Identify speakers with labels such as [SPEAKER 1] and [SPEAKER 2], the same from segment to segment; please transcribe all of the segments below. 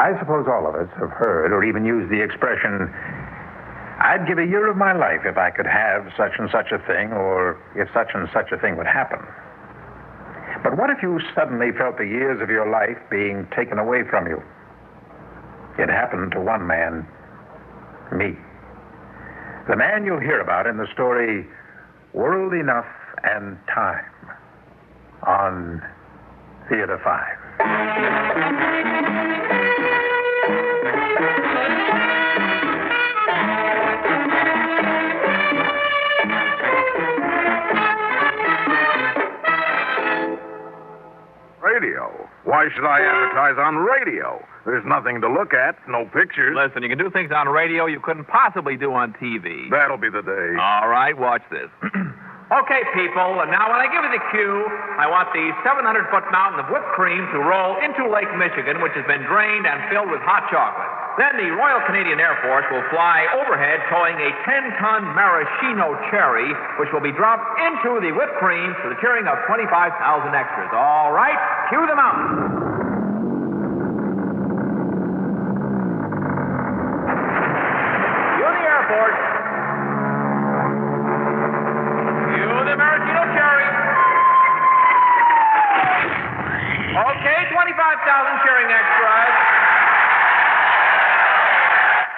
[SPEAKER 1] I suppose all of us have heard or even used the expression, I'd give a year of my life if I could have such and such a thing, or if such and such a thing would happen. But what if you suddenly felt the years of your life being taken away from you? It happened to one man, me. The man you'll hear about in the story World Enough and Time on Theater 5.
[SPEAKER 2] Radio. Why should I advertise on radio? There's nothing to look at, no pictures.
[SPEAKER 3] Listen, you can do things on radio you couldn't possibly do on TV.
[SPEAKER 2] That'll be the day.
[SPEAKER 3] All right, watch this. Okay, people, and now when I give you the cue, I want the 700-foot mountain of whipped cream to roll into Lake Michigan, which has been drained and filled with hot chocolate. Then the Royal Canadian Air Force will fly overhead towing a 10-ton maraschino cherry, which will be dropped into the whipped cream to the cheering of 25,000 extras. All right, cue the mountain. Cue the airport. Cue the maraschino cherry. Okay, 25,000 cheering extras.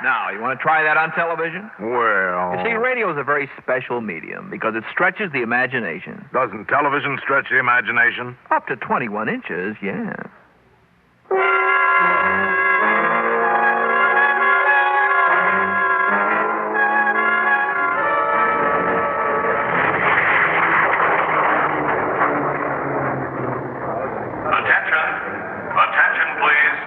[SPEAKER 3] Now, you want to try that on television?
[SPEAKER 2] Well...
[SPEAKER 3] You see, radio is a very special medium because it stretches the imagination.
[SPEAKER 2] Doesn't television stretch the imagination?
[SPEAKER 3] Up to 21 inches, yeah.
[SPEAKER 4] Attention, please.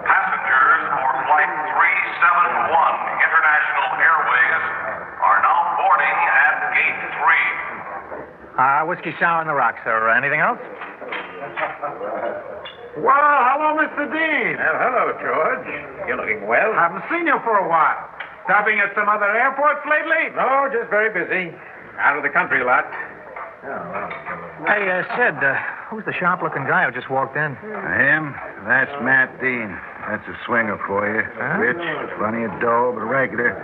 [SPEAKER 4] Passengers for Flight 371 International Airways are now boarding at Gate 3.
[SPEAKER 1] Whiskey sour on the rocks, sir. Anything else?
[SPEAKER 5] Well, hello, Mr. Dean.
[SPEAKER 1] Well, hello, George. You're looking well.
[SPEAKER 5] Haven't seen you for a while. Stopping at some other airports lately?
[SPEAKER 1] No, just very busy. Out of the country a lot.
[SPEAKER 6] Hey, Sid, who's the sharp-looking guy who just walked in?
[SPEAKER 7] Him? That's Matt Dean. That's a swinger for you.
[SPEAKER 6] Huh?
[SPEAKER 7] Rich, plenty of dough, but regular.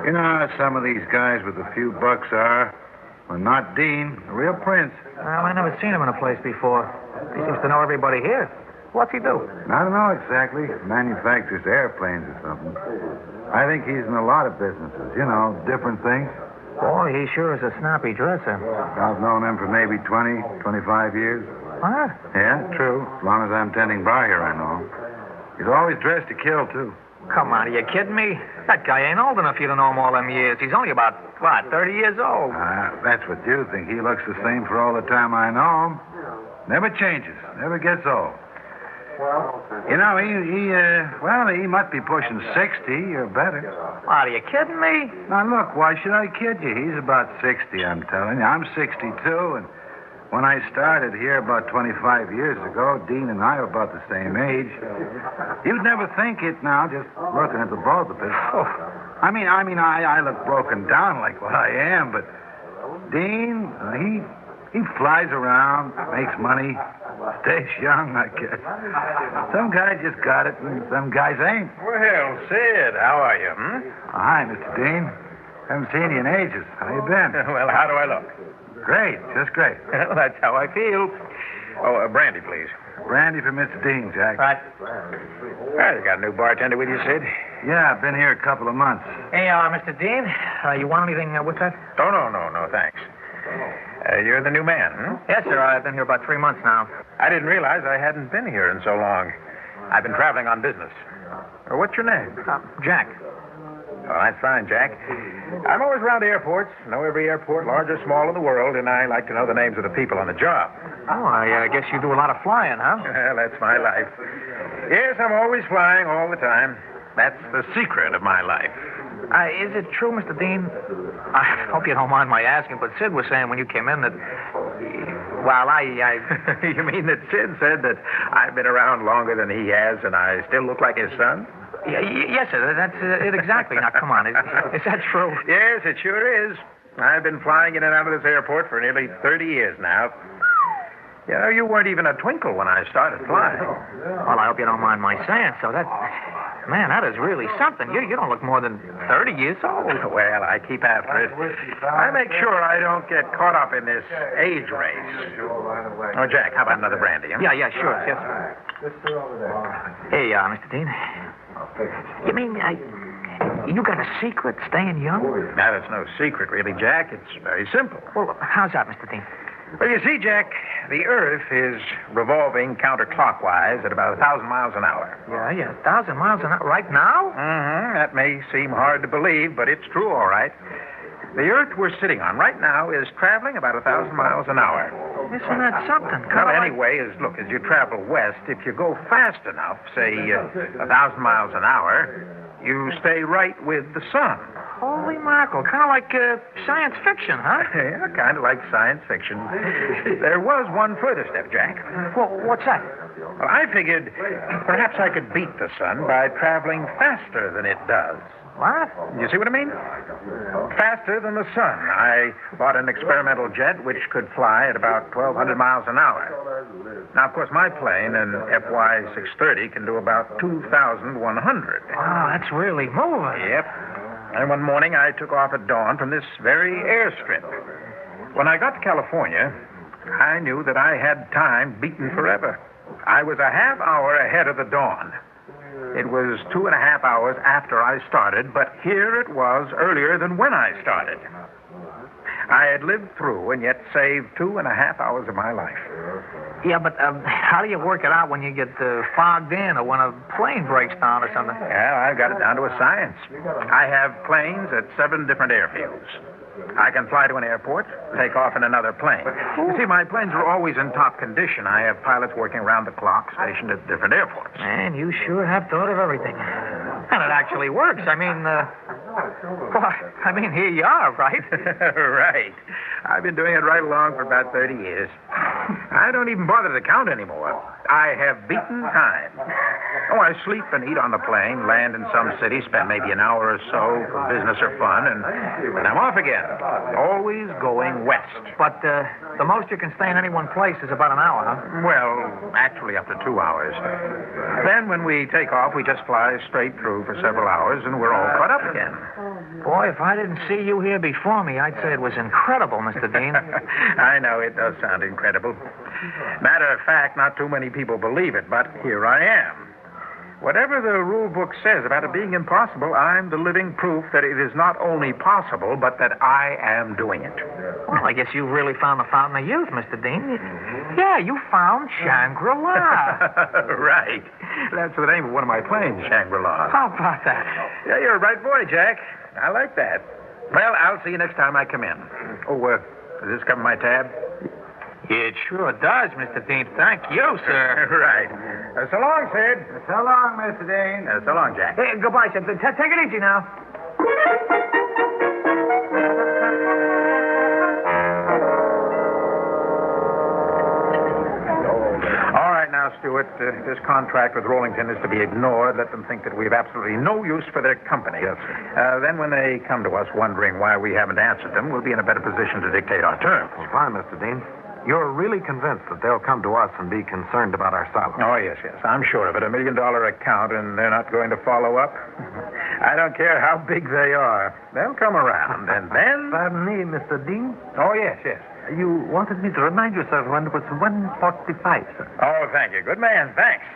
[SPEAKER 7] You know how some of these guys with a few bucks are? Well, not Dean, a real prince.
[SPEAKER 6] Well, I never seen him in a place before. He seems to know everybody here. What's he do?
[SPEAKER 7] I don't know exactly. Manufactures airplanes or something. I think he's in a lot of businesses. You know, different things.
[SPEAKER 6] Boy, he sure is a snappy dresser.
[SPEAKER 7] I've known him for maybe 20, 25 years.
[SPEAKER 6] Huh?
[SPEAKER 7] Yeah, true. As long as I'm tending bar here, I know him. He's always dressed to kill, too.
[SPEAKER 6] Come on, are you kidding me? That guy ain't old enough for you to know him all them years. He's only about, 30 years old.
[SPEAKER 7] That's what you think. He looks the same for all the time I know him. Never changes. Never gets old. You know, he must be pushing 60 or better.
[SPEAKER 6] Are you kidding me?
[SPEAKER 7] Now, look, why should I kid you? He's about 60, I'm telling you. I'm 62, and when I started here about 25 years ago, Dean and I were about the same age. You'd never think it now, just looking at the both of us. Oh, I mean, I look broken down like what I am, but Dean, he flies around, makes money, stays young, I guess. Some guys just got it, and some guys ain't.
[SPEAKER 1] Well, Sid, how are you,
[SPEAKER 7] Hi, Mr. Dean. Haven't seen you in ages. How you been?
[SPEAKER 1] Well, how do I look?
[SPEAKER 7] Great, just great.
[SPEAKER 1] Well, that's how I feel. Oh, brandy, please.
[SPEAKER 7] Brandy for Mr. Dean, Jack.
[SPEAKER 6] Right.
[SPEAKER 1] Well, you got a new bartender with you, Sid?
[SPEAKER 7] Yeah, I've been here a couple of months.
[SPEAKER 6] Hey, Mr. Dean, you want anything with that?
[SPEAKER 1] Oh, no, thanks. You're the new man,
[SPEAKER 6] Yes, sir. I've been here about 3 months now.
[SPEAKER 1] I didn't realize I hadn't been here in so long. I've been traveling on business. What's your name?
[SPEAKER 6] Jack.
[SPEAKER 1] Oh, that's fine, Jack. I'm always around airports, know every airport, large or small in the world, and I like to know the names of the people on the job.
[SPEAKER 6] Oh, I guess you do a lot of flying, huh?
[SPEAKER 1] Well, that's my life. Yes, I'm always flying all the time. That's the secret of my life.
[SPEAKER 6] Is it true, Mr. Dean? I hope you don't mind my asking, but Sid was saying when you came in that... Well,
[SPEAKER 1] You mean that Sid said that I've been around longer than he has and I still look like his son?
[SPEAKER 6] Yes, sir. That's it exactly. Now, come on. Is that true?
[SPEAKER 1] Yes, it sure is. I've been flying in and out of this airport for nearly 30 years now. You know, you weren't even a twinkle when I started flying.
[SPEAKER 6] Well, I hope you don't mind my saying so. Man, that is really something. You don't look more than 30 years old.
[SPEAKER 1] Well, I keep after it. I make sure I don't get caught up in this age race. Oh, Jack, how about another brandy, huh?
[SPEAKER 6] Yeah, sure. Yes, sir. Hey, Mr. Dean. You mean, you got a secret staying young?
[SPEAKER 1] Now, that's no secret, really, Jack. It's very simple.
[SPEAKER 6] Well, how's that, Mr. Dean?
[SPEAKER 1] Well, you see, Jack, the Earth is revolving counterclockwise at about 1,000 miles an hour.
[SPEAKER 6] Yeah, 1,000 miles an hour. Right now?
[SPEAKER 1] Mm-hmm. That may seem hard to believe, but it's true, all right. The Earth we're sitting on right now is traveling about 1,000 miles an hour.
[SPEAKER 6] Isn't that something?
[SPEAKER 1] Well, anyway, look, as you travel west, if you go fast enough, say 1,000 miles an hour, you stay right with the sun.
[SPEAKER 6] Holy mackerel. Kind of like science fiction, huh?
[SPEAKER 1] Yeah, kind of like science fiction. There was one further step, Jack.
[SPEAKER 6] Well, what's that?
[SPEAKER 1] Well, I figured perhaps I could beat the sun by traveling faster than it does.
[SPEAKER 6] What?
[SPEAKER 1] You see what I mean? Faster than the sun. I bought an experimental jet which could fly at about 1,200 miles an hour. Now, of course, my plane, an FY 630, can do about 2,100.
[SPEAKER 6] Oh, that's really moving.
[SPEAKER 1] Yep. And one morning I took off at dawn from this very airstrip. When I got to California, I knew that I had time beaten forever. I was a half hour ahead of the dawn. It was 2.5 hours after I started, but here it was earlier than when I started. I had lived through and yet saved 2.5 hours of my life.
[SPEAKER 6] Yeah, but how do you work it out when you get fogged in or when a plane breaks down or something?
[SPEAKER 1] Well, I've got it down to a science. I have planes at 7 different airfields. I can fly to an airport, take off in another plane. You see, my planes are always in top condition. I have pilots working around the clock, stationed at different airports.
[SPEAKER 6] Man, you sure have thought of everything. And it actually works. Here you are, right?
[SPEAKER 1] Right. I've been doing it right along for about 30 years. I don't even bother to count anymore. I have beaten time. Oh, I sleep and eat on the plane, land in some city, spend maybe an hour or so for business or fun, and then I'm off again. Always going west.
[SPEAKER 6] But the most you can stay in any one place is about an hour, huh?
[SPEAKER 1] Well, actually up to 2 hours. Then when we take off, we just fly straight through for several hours, and we're all caught up again.
[SPEAKER 6] Boy, if I didn't see you here before me, I'd say it was incredible, Mr. Dean.
[SPEAKER 1] I know, it does sound incredible. Matter of fact, not too many people believe it, but here I am. Whatever the rule book says about it being impossible, I'm the living proof that it is not only possible, but that I am doing it.
[SPEAKER 6] Well, I guess you really found the fountain of youth, Mr. Dean. Yeah, you found Shangri-La.
[SPEAKER 1] Right. That's the name of one of my planes, Shangri-La.
[SPEAKER 6] How about that?
[SPEAKER 1] Yeah, you're a bright boy, Jack. I like that. Well, I'll see you next time I come in. Oh, does this cover my tab?
[SPEAKER 6] It sure does, Mr. Dean. Thank you, sir.
[SPEAKER 1] Right. So long, Sid.
[SPEAKER 7] So long, Mr. Dean.
[SPEAKER 1] So long, Jack.
[SPEAKER 6] Hey, goodbye, Sid. Take it easy now.
[SPEAKER 1] All right, now, Stuart, this contract with Rollington is to be ignored. Let them think that we have absolutely no use for their company.
[SPEAKER 7] Yes, sir.
[SPEAKER 1] Then when they come to us wondering why we haven't answered them, we'll be in a better position to dictate our terms.
[SPEAKER 2] Well, fine, Mr. Dean. You're really convinced that they'll come to us and be concerned about our salary?
[SPEAKER 1] Oh, yes. I'm sure of it. $1 million account, and they're not going to follow up. I don't care how big they are. They'll come around, and then...
[SPEAKER 8] Pardon me, Mr. Dean.
[SPEAKER 1] Oh, yes.
[SPEAKER 8] You wanted me to remind you, sir, when it was 1:45, sir.
[SPEAKER 1] Oh, thank you. Good man. Thanks.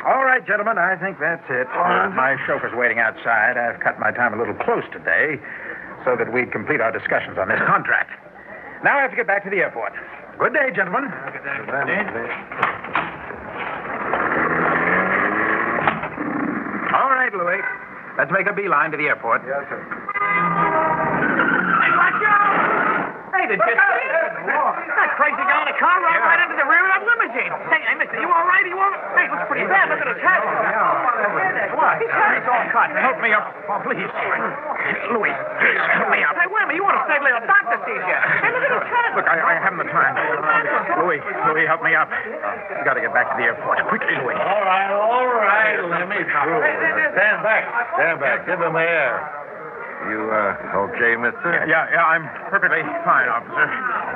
[SPEAKER 1] All right, gentlemen, I think that's it. My chauffeur's waiting outside. I've cut my time a little close today so that we complete our discussions on this contract. Now I have to get back to the airport. Good day, gentlemen.
[SPEAKER 8] Good day.
[SPEAKER 1] All right, Louis. Let's make a beeline to the airport.
[SPEAKER 7] Yes, sir.
[SPEAKER 6] Hey, watch out! Hey, did you see that crazy guy in a car right into the rear of that limousine? Hey, mister, you all right? Hey, it looks pretty bad. Look at his hat. What? His hat is all cut.
[SPEAKER 1] Help me up, please. Louis, please, help me up.
[SPEAKER 6] Hey, wait a minute. You want to stay till the doctor sees you. Hey, look at his hat.
[SPEAKER 1] Look, I haven't the time. Louis, help me up. We've got to get back to the airport. Quickly, Louis.
[SPEAKER 5] All right. Let me through. Stand back. Give him air.
[SPEAKER 7] You, okay, mister?
[SPEAKER 1] Yeah, I'm perfectly fine, officer.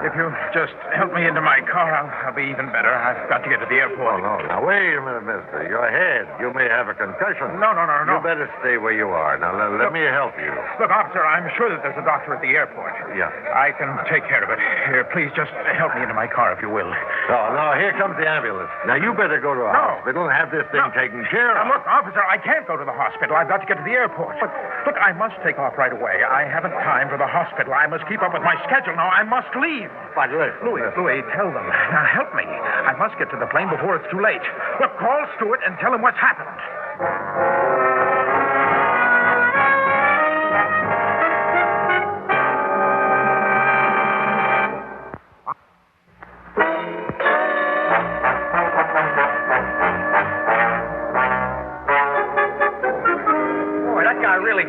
[SPEAKER 1] If you just help me into my car, I'll be even better. I've got to get to the airport.
[SPEAKER 7] Oh, no. Now, wait a minute, mister. Your head. You may have a concussion.
[SPEAKER 1] No.
[SPEAKER 7] You better stay where you are. Now, let me help you.
[SPEAKER 1] Look, officer, I'm sure that there's a doctor at the airport.
[SPEAKER 7] Yeah.
[SPEAKER 1] I can take care of it. Here, please just help me into my car, if you will.
[SPEAKER 7] No, here comes the ambulance. Now, you better go to a hospital and have this thing taken care of.
[SPEAKER 1] Now, look, officer, I can't go to the hospital. I've got to get to the airport. But, look, I must take off right away. I haven't time for the hospital. I must keep up with my schedule now. I must leave.
[SPEAKER 7] But listen,
[SPEAKER 1] Louis, tell them. Now, help me. I must get to the plane before it's too late. Look, call Stewart and tell him what's happened.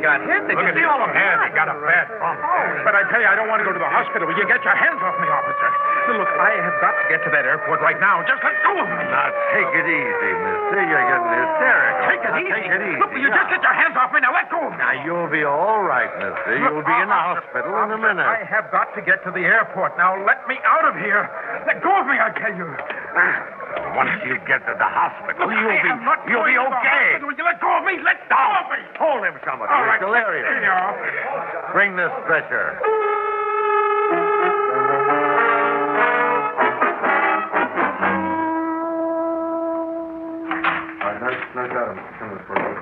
[SPEAKER 3] Got hit.
[SPEAKER 1] Look at all of him. He got a bad bump. But I tell you, I don't want to go to the hospital. Will you get your hands off me, officer? Look, I have got to get to that airport right now. Just let go of me.
[SPEAKER 7] Now, take it easy, mister. You're getting hysterical.
[SPEAKER 1] Take it easy. Look, will you just get your hands off me? Now, let go of me.
[SPEAKER 7] Now, you'll be all right, mister. You'll be in the hospital in a minute.
[SPEAKER 1] I have got to get to the airport. Now, let me out of here. Let go of me, I tell you.
[SPEAKER 7] Once you get to the hospital,
[SPEAKER 1] Look,
[SPEAKER 7] you'll be okay.
[SPEAKER 1] Will you let go of me? Let go of me.
[SPEAKER 7] Hold him, somebody.
[SPEAKER 1] All right.
[SPEAKER 7] He's delirious.
[SPEAKER 1] Here you are.
[SPEAKER 7] Bring the stretcher.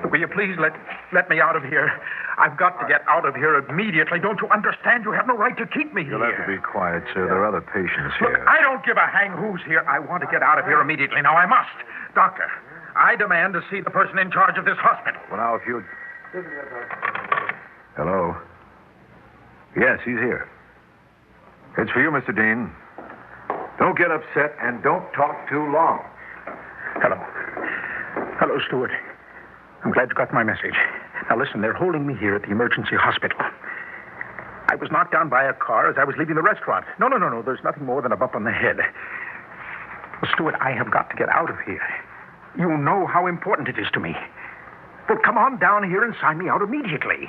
[SPEAKER 1] Will you please let me out of here? I've got to get out of here immediately. Don't you understand? You have no right to keep me here.
[SPEAKER 9] You'll have to be quiet, sir. There are other patients
[SPEAKER 1] Look,
[SPEAKER 9] here.
[SPEAKER 1] I don't give a hang who's here. I want to get out of here immediately. Now, I must. Doctor, I demand to see the person in charge of this hospital.
[SPEAKER 9] Well, now, if you... Hello? Yes, he's here. It's for you, Mr. Dean. Don't get upset and don't talk too long.
[SPEAKER 1] Hello, Stewart. I'm glad you got my message. Now, listen, they're holding me here at the emergency hospital. I was knocked down by a car as I was leaving the restaurant. No. There's nothing more than a bump on the head. Well, Stewart, I have got to get out of here. You know how important it is to me. Well, come on down here and sign me out immediately.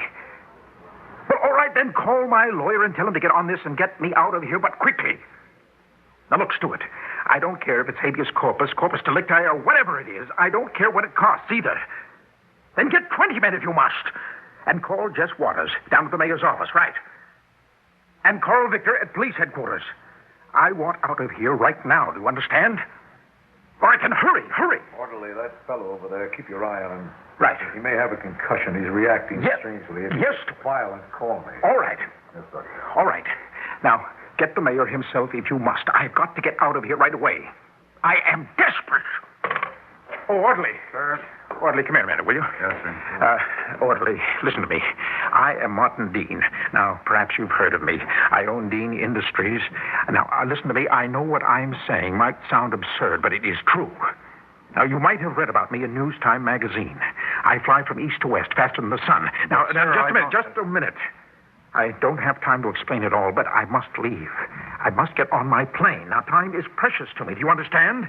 [SPEAKER 1] Well, all right, then call my lawyer and tell him to get on this and get me out of here, but quickly. Now, look, Stewart, I don't care if it's habeas corpus, corpus delicti, or whatever it is. I don't care what it costs either. Then get 20 men if you must. And call Jess Waters down at the mayor's office, right? And Carl Victor at police headquarters. I want out of here right now, do you understand? Or I can hurry.
[SPEAKER 9] Orderly, that fellow over there, keep your eye on him.
[SPEAKER 1] Right.
[SPEAKER 9] He may have a concussion. He's reacting
[SPEAKER 1] Yes.
[SPEAKER 9] strangely.
[SPEAKER 1] Yes.
[SPEAKER 9] File and call me.
[SPEAKER 1] All right.
[SPEAKER 9] Yes, sir.
[SPEAKER 1] All right. Now, get the mayor himself if you must. I've got to get out of here right away. I am desperate. Oh, Orderly.
[SPEAKER 9] Sir?
[SPEAKER 1] Orderly, come here a minute, will you?
[SPEAKER 9] Yes, sir.
[SPEAKER 1] Orderly, listen to me. I am Martin Dean. Now, perhaps you've heard of me. I own Dean Industries. Now, listen to me. I know what I'm saying might sound absurd, but it is true. Now, you might have read about me in News Time magazine. I fly from east to west, faster than the sun. Now, just a minute. I don't have time to explain it all, but I must leave. I must get on my plane. Now, time is precious to me. Do you understand?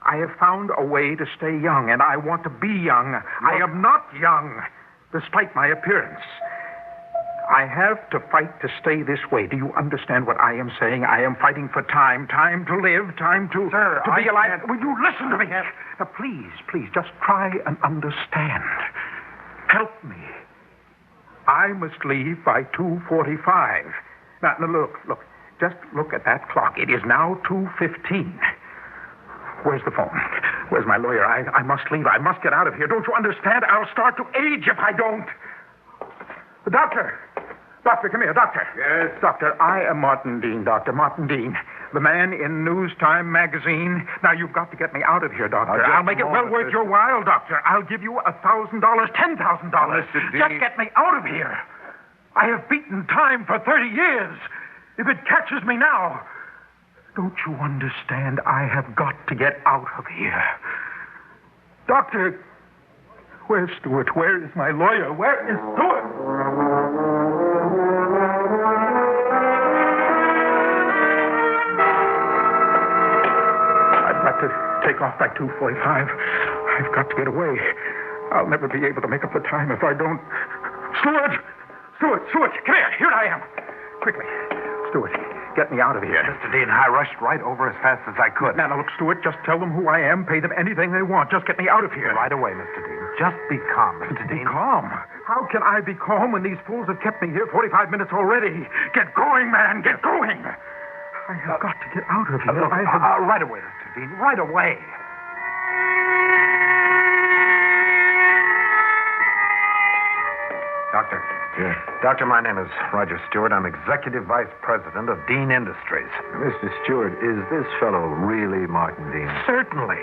[SPEAKER 1] I have found a way to stay young, and I want to be young. I am not young, despite my appearance. I have to fight to stay this way. Do you understand what I am saying? I am fighting for time to live, time to be alive. Will you listen to me? Now, please, just try and understand. Help me. I must leave by 2:45. Now, look. Just look at that clock. It is now 2:15. Where's the phone? Where's my lawyer? I must leave. I must get out of here. Don't you understand? I'll start to age if I don't. Doctor, come here, doctor.
[SPEAKER 9] Yes?
[SPEAKER 1] Doctor, I am Martin Dean, Dr. Martin Dean, the man in News Time magazine. Now, you've got to get me out of here, doctor. I'll make it well worth your while, doctor. I'll give you $1,000, $10,000.
[SPEAKER 9] Mr. Dean.
[SPEAKER 1] Just get me out of here. I have beaten time for 30 years. If it catches me now... Don't you understand? I have got to get out of here. Doctor, where's Stewart? Where is my lawyer? Where is Stewart? I've got to take off by 2:45. I've got to get away. I'll never be able to make up the time if I don't. Stewart! Stewart, come here. Here I am. Quickly. Stewart, get me out of here.
[SPEAKER 7] Mr. Dean, I rushed right over as fast as I could.
[SPEAKER 1] Now, look, Stewart, just tell them who I am, pay them anything they want. Just get me out of here.
[SPEAKER 7] Right away, Mr. Dean. Just be calm, Mr. Dean.
[SPEAKER 1] Calm? How can I be calm when these fools have kept me here 45 minutes already? Get going, man, get going. I have got to get out of here.
[SPEAKER 7] Right away, Mr. Dean, right away. Doctor.
[SPEAKER 9] Yeah.
[SPEAKER 7] Doctor, my name is Roger Stewart. I'm Executive Vice President of Dean Industries.
[SPEAKER 9] Mr. Stewart, is this fellow really Martin Dean?
[SPEAKER 7] Certainly.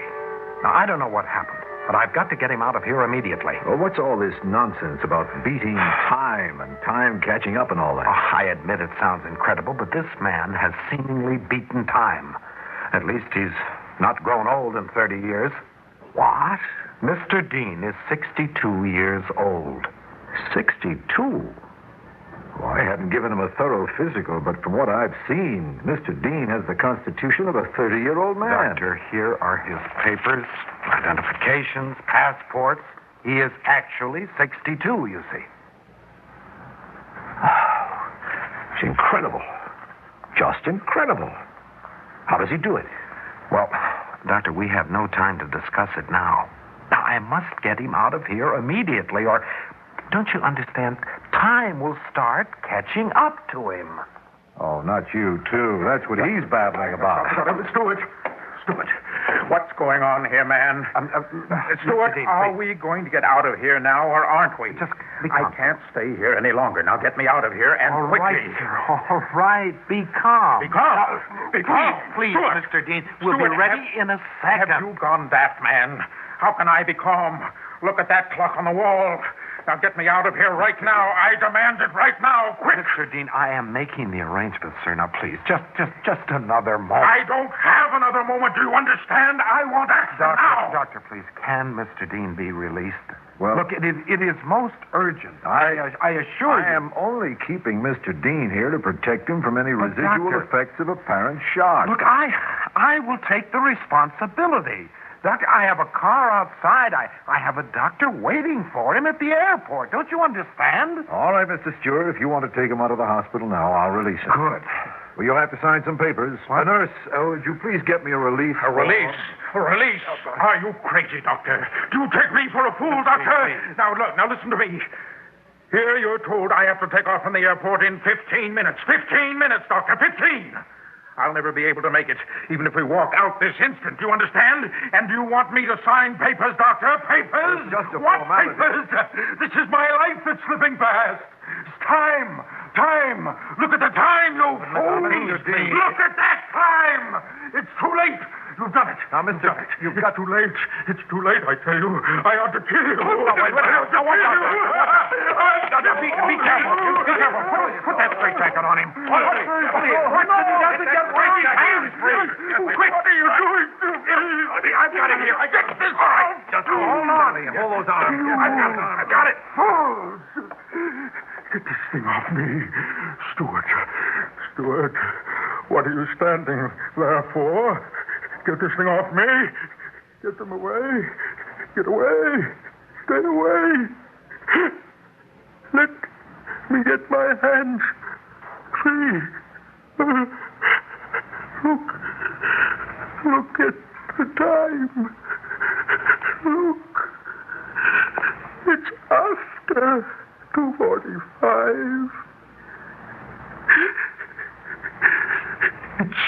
[SPEAKER 7] Now, I don't know what happened, but I've got to get him out of here immediately.
[SPEAKER 9] Well, what's all this nonsense about beating time and time catching up and all that?
[SPEAKER 7] Oh, I admit it sounds incredible, but this man has seemingly beaten time. At least he's not grown old in 30 years. What? Mr. Dean is 62 years old.
[SPEAKER 9] 62? Well, I haven't given him a thorough physical, but from what I've seen, Mr. Dean has the constitution of a 30-year-old man.
[SPEAKER 7] Doctor, here are his papers, identifications, passports. He is actually 62, you see.
[SPEAKER 9] It's incredible. Just incredible. How does he do it?
[SPEAKER 7] Well, Doctor, we have no time to discuss it now. Now, I must get him out of here immediately, or... Don't you understand? Time will start catching up to him.
[SPEAKER 9] Oh, not you, too. That's what he's babbling about.
[SPEAKER 1] Stewart, what's going on here, man? Stewart,
[SPEAKER 7] Dean,
[SPEAKER 1] are
[SPEAKER 7] please.
[SPEAKER 1] we going to get out of here now, or aren't we?
[SPEAKER 7] Just be calm.
[SPEAKER 1] I can't stay here any longer. Now get me out of here, and
[SPEAKER 7] All
[SPEAKER 1] quickly.
[SPEAKER 7] right, sir. All right. Be calm.
[SPEAKER 1] Be calm. Be calm.
[SPEAKER 7] Please,
[SPEAKER 1] Stewart.
[SPEAKER 7] Mr. Dean. We'll
[SPEAKER 1] Stewart,
[SPEAKER 7] be ready in a second.
[SPEAKER 1] Have you gone daft, man? How can I be calm? Look at that clock on the wall. Now get me out of here right now. I demand it right now. Quick.
[SPEAKER 7] Mr. Dean, I am making the arrangements, sir. Now, please, just another moment.
[SPEAKER 1] I don't have another moment. Do you understand? I want action now.
[SPEAKER 7] Doctor, please, can Mr. Dean be released?
[SPEAKER 9] Well,
[SPEAKER 7] Look, it is most urgent. I assure you.
[SPEAKER 9] I am only keeping Mr. Dean here to protect him from any residual
[SPEAKER 7] Doctor-
[SPEAKER 9] effects of apparent shock.
[SPEAKER 7] Look, I will take the responsibility. Doctor, I have a car outside. I have a doctor waiting for him at the airport. Don't you understand?
[SPEAKER 9] All right, Mr. Stewart, if you want to take him out of the hospital now, I'll release him.
[SPEAKER 7] Good.
[SPEAKER 9] Well, you'll have to sign some papers. Nurse, would you please get me a relief?
[SPEAKER 1] A release? A release? Are you crazy, doctor? Do you take me for a fool, doctor? Now, look, now listen to me. Here you're told I have to take off from the airport in 15 minutes. 15 minutes, doctor, 15! I'll never be able to make it, even if we walk out this instant. Do you understand? And do you want me to sign papers, doctor? Papers?
[SPEAKER 9] Just a
[SPEAKER 1] what
[SPEAKER 9] formality.
[SPEAKER 1] papers? This is my life that's slipping past. It's time. Time. Look at the time, you fool. Look at that time. It's too late. You've done it.
[SPEAKER 9] Now, Mr.
[SPEAKER 1] You've got too late. It's too late, I tell you. I ought to kill you.
[SPEAKER 7] Now, wait, now, what, Doctor? Be careful. Be careful. Put that straight jacket on him. What so he doesn't get his hands free.
[SPEAKER 1] Quick, what are you doing to me?
[SPEAKER 7] I've got it here. I got this. All right. Just hold on. Hold those arms. I've got it.
[SPEAKER 1] Fools! Get this thing off me. Stewart, what are you standing there for? Get this thing off me. Get them away. Get away. Stay away. Let me get my hands free. Look at the time. Look. It's after 2:45. It's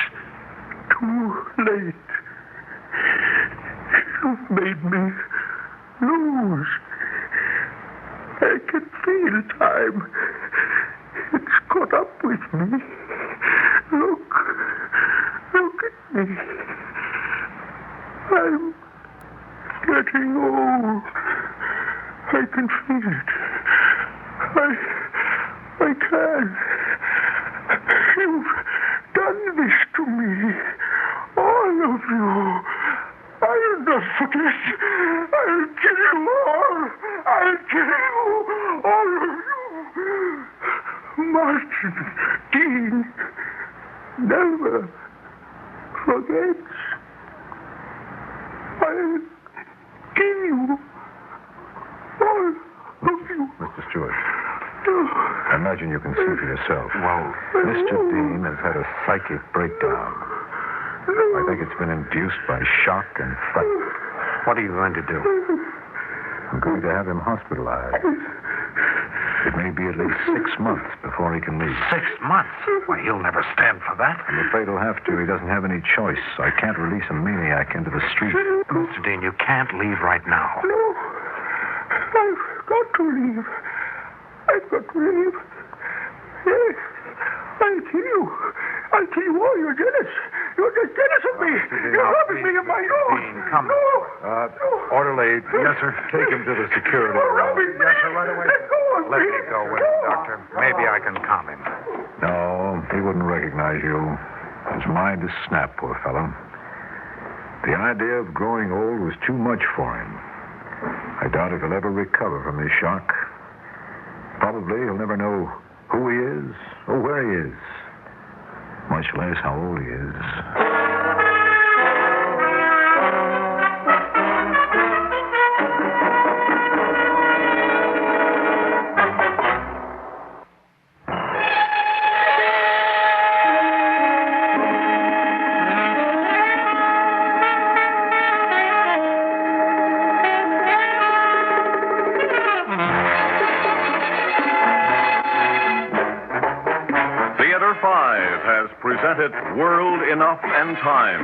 [SPEAKER 1] too late. You've made me lose. I can feel time. It's caught up with me. Look at me. I'm getting old. I can feel it. I can. You've done this to me. All of you. I'll not forget. I'll kill you all. I'll kill you. All of you. Martin Dean never forgets. I'll kill you. All of you.
[SPEAKER 9] Mr. Stewart. I imagine you can see for yourself. Well, Mr. Dean has had a psychic breakdown. I think it's been induced by shock and fright.
[SPEAKER 7] What are you going to do?
[SPEAKER 9] I'm going to have him hospitalized. It may be at least 6 months before he can leave.
[SPEAKER 7] 6 months? Why, he'll never stand for that.
[SPEAKER 9] I'm afraid he'll have to. He doesn't have any choice. I can't release a maniac into the street.
[SPEAKER 7] Mr. Dean, you can't leave right now.
[SPEAKER 10] No. I've got to leave. I've got to leave. Yes. I'll kill you. I'll kill you all. You're jealous. You're just jealous of me. You're robbing me of my own.
[SPEAKER 7] Dean, come.
[SPEAKER 10] No.
[SPEAKER 9] Orderly. Yes, sir. Take him to the security
[SPEAKER 10] You're
[SPEAKER 9] room.
[SPEAKER 10] robbing me.
[SPEAKER 7] Yes, sir, right away.
[SPEAKER 10] Let go of
[SPEAKER 7] Let
[SPEAKER 10] me.
[SPEAKER 7] me go with him, Doctor. Maybe I can calm him.
[SPEAKER 9] No, he wouldn't recognize you. His mind is snapped, poor fellow. The idea of growing old was too much for him. I doubt if he'll ever recover from his shock. Probably he'll never know who he is or where he is, much less how old he is.
[SPEAKER 4] Presented World Enough and Time,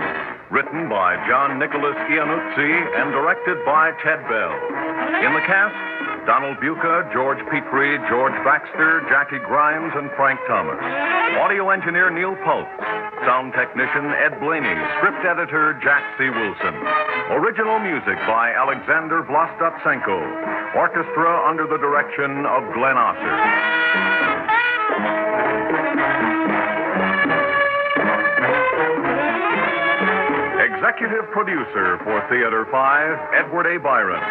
[SPEAKER 4] written by John Nicholas Iannuzzi and directed by Ted Bell. In the cast, Donald Buca, George Petrie, George Baxter, Jackie Grimes, and Frank Thomas. Audio engineer Neil Pultz. Sound technician Ed Blaney. Script editor Jack C. Wilson. Original music by Alexander Vlastotsenko. Orchestra under the direction of Glenn Osser. Executive producer for Theater 5, Edward A. Byron.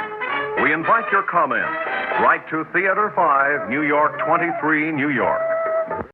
[SPEAKER 4] We invite your comments. Write to Theater 5, New York 23, New York.